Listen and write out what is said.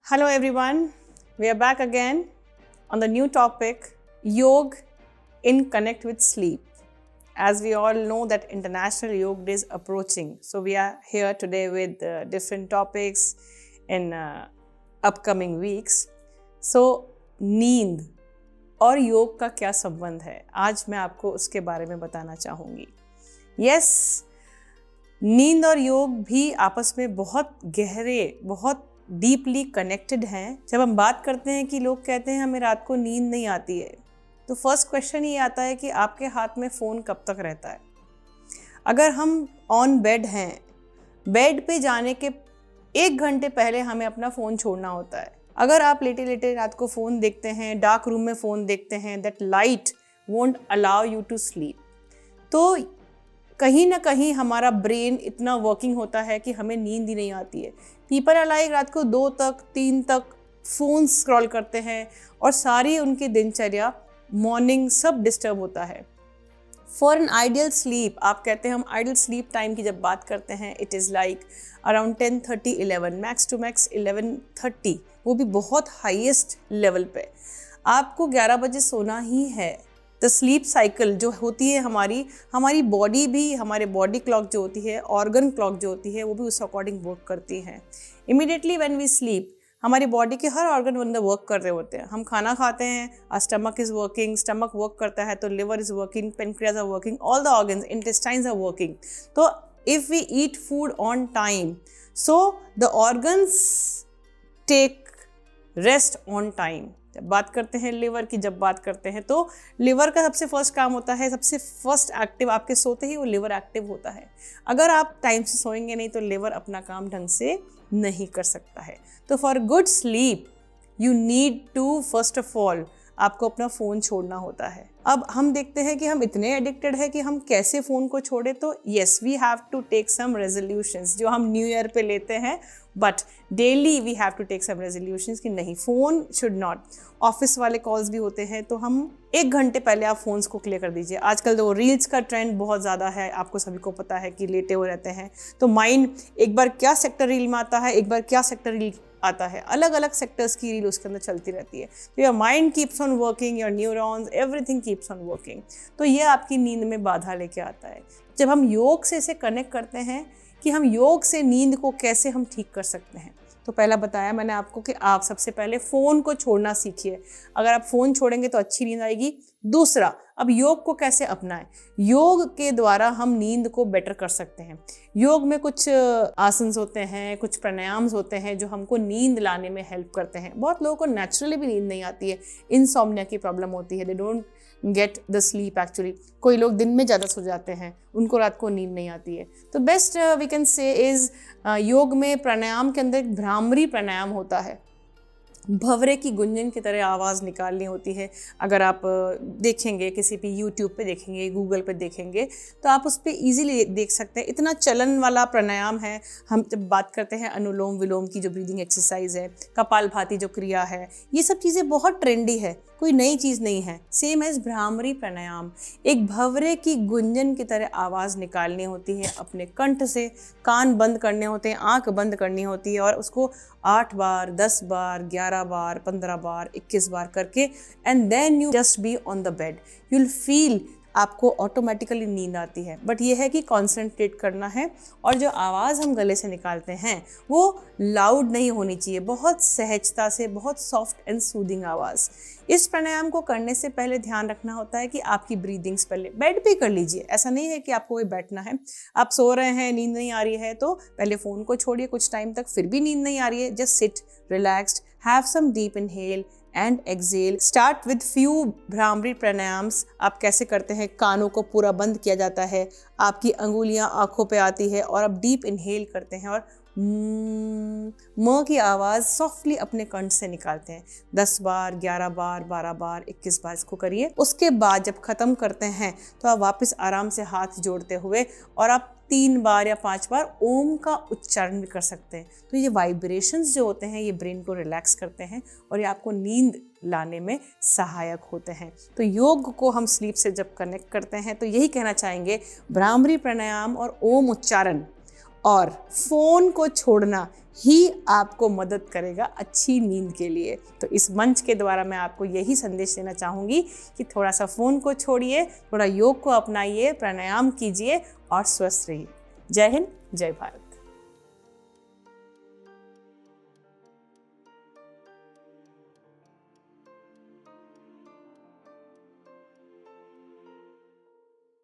Hello everyone, we are back again on the new topic Yoga in Connect with Sleep. As we all know that International Yoga Day is approaching, so we are here today with different topics in upcoming weeks. So नींद और योग का क्या संबंध है, आज मैं आपको उसके बारे में बताना चाहूँगी. Yes, नींद और योग भी आपस में बहुत गहरे, बहुत डीपली कनेक्टेड हैं. जब हम बात करते हैं कि लोग कहते हैं हमें रात को नींद नहीं आती है, तो फर्स्ट क्वेश्चन ये आता है कि आपके हाथ में फ़ोन कब तक रहता है. अगर हम ऑन बेड हैं, बेड पे जाने के 1 घंटे पहले हमें अपना फ़ोन छोड़ना होता है. अगर आप लेटे लेटे रात को फ़ोन देखते हैं, डार्क रूम में फ़ोन देखते हैं, that light won't allow you to sleep. तो कहीं ना कहीं हमारा ब्रेन इतना वर्किंग होता है कि हमें नींद ही नहीं आती है. पीपल आर लाइक रात को 2 तक 3 तक फ़ोन स्क्रॉल करते हैं और सारी उनकी दिनचर्या मॉर्निंग सब डिस्टर्ब होता है. फॉर एन आइडियल स्लीप, आप कहते हैं हम आइडियल स्लीप टाइम की जब बात करते हैं, it is like around 10:30 11, max to max 11:30, वो भी बहुत हाईएस्ट लेवल पे. आपको 11 बजे सोना ही है. द स्लीप साइकिल जो होती है हमारी बॉडी भी, हमारे बॉडी क्लॉक जो होती है, ऑर्गन क्लॉक जो होती है, वो भी उस अकॉर्डिंग वर्क करती है. इमीडिएटली व्हेन वी स्लीप, हमारी बॉडी के हर ऑर्गन अंदर वर्क कर रहे होते हैं. हम खाना खाते हैं, stomach is working, stomach work करता है तो liver is working, pancreas are working, all the organs, intestines are working. तो if we eat food on time, so the organs take rest on time. जब बात करते हैं लिवर की, जब बात करते हैं तो लिवर का सबसे फर्स्ट काम होता है, सबसे फर्स्ट एक्टिव, आपके सोते ही वो लिवर एक्टिव होता है. अगर आप टाइम से सोएंगे नहीं तो लिवर अपना काम ढंग से नहीं कर सकता है. तो for good sleep you need to first of all आपको अपना फ़ोन छोड़ना होता है. अब हम देखते हैं कि हम इतने एडिक्टेड हैं कि हम कैसे फ़ोन को छोड़े. तो yes, we have to take some resolutions जो हम न्यू ईयर पे लेते हैं, but daily we have to take some resolutions कि नहीं, फ़ोन शुड नॉट. ऑफिस वाले कॉल्स भी होते हैं तो हम 1 घंटे पहले आप फ़ोन्स को क्लियर कर दीजिए. आजकल तो रील्स का ट्रेंड बहुत ज़्यादा है, आपको सभी को पता है कि लेटे हुए रहते हैं तो माइंड एक बार क्या सेक्टर रील में आता है, एक बार क्या सेक्टर रील आता है, अलग अलग सेक्टर्स की रील उसके अंदर चलती रहती है. तो your mind keeps on working, your neurons, everything keeps on working. तो ये आपकी नींद में बाधा लेके आता है. जब हम योग से इसे कनेक्ट करते हैं कि हम योग से नींद को कैसे हम ठीक कर सकते हैं, तो पहला बताया मैंने आपको कि आप सबसे पहले फ़ोन को छोड़ना सीखिए. अगर आप फ़ोन छोड़ेंगे तो अच्छी नींद आएगी. दूसरा, अब योग को कैसे अपनाएं. योग के द्वारा हम नींद को बेटर कर सकते हैं. योग में कुछ आसन्स होते हैं, कुछ प्राणायाम्स होते हैं जो हमको नींद लाने में हेल्प करते हैं. बहुत लोगों को नेचुरली भी नींद नहीं आती है, इनसोम्निया की प्रॉब्लम होती है, they don't get the sleep actually. कोई लोग दिन में ज़्यादा सो जाते हैं, उनको रात को नींद नहीं आती है. तो best we can say is योग में प्राणायाम के अंदर एक भ्रामरी प्राणायाम होता है. भंवरे की गुंजन की तरह आवाज़ निकालनी होती है. अगर आप देखेंगे, किसी भी यूट्यूब पे देखेंगे, गूगल पे देखेंगे, तो आप उस पर ईजिली देख सकते हैं. इतना चलन वाला प्राणायाम है. हम जब बात करते हैं अनुलोम विलोम की जो ब्रीदिंग एक्सरसाइज है, कपालभाति जो क्रिया है, ये सब चीज़ें बहुत ट्रेंडी है, कोई नई चीज़ नहीं है. सेम एज भ्रामरी प्राणायाम, एक भंवरे की गुंजन की तरह आवाज़ निकालनी होती है अपने कंठ से. कान बंद करने होते हैं, आंख बंद करनी होती है और उसको 8 बार, 10 बार, 11 बार, 15 बार, 21 बार करके, and then you just be on the bed. You will feel आपको ऑटोमेटिकली नींद आती है. बट ये है कि कॉन्सेंट्रेट करना है और जो आवाज़ हम गले से निकालते हैं वो लाउड नहीं होनी चाहिए, बहुत सहजता से, बहुत सॉफ्ट एंड सूदिंग आवाज़. इस प्राणायाम को करने से पहले ध्यान रखना होता है कि आपकी ब्रीदिंग्स पहले बेड पे कर लीजिए. ऐसा नहीं है कि आपको वही बैठना है. आप सो रहे हैं, नींद नहीं आ रही है तो पहले फ़ोन को छोड़िए कुछ टाइम तक, फिर भी नींद नहीं आ रही है, just sit relaxed, have some deep inhale and exhale. Start with few bhramari pranayams. आप कैसे करते हैं, कानों को पूरा बंद किया जाता है, आपकी अंगुलियां आंखों पे आती है और आप डीप इनहेल करते हैं और म की आवाज़ सॉफ्टली अपने कंठ से निकालते हैं. 10 बार, 11 बार, 12 बार, 21 बार इसको करिए. उसके बाद जब ख़त्म करते हैं तो आप वापस आराम से हाथ जोड़ते हुए और आप 3 बार या 5 बार ओम का उच्चारण भी कर सकते हैं. तो ये वाइब्रेशंस जो होते हैं ये ब्रेन को रिलैक्स करते हैं और ये आपको नींद लाने में सहायक होते हैं. तो योग को हम स्लीप से जब कनेक्ट करते हैं तो यही कहना चाहेंगे, भ्रामरी प्राणायाम और ओम उच्चारण और फ़ोन को छोड़ना ही आपको मदद करेगा अच्छी नींद के लिए। तो इस मंच के द्वारा मैं आपको यही संदेश देना चाहूँगी कि थोड़ा सा फ़ोन को छोड़िए, थोड़ा योग को अपनाइए, प्राणायाम कीजिए और स्वस्थ रहिए। जय हिंद, जय भारत।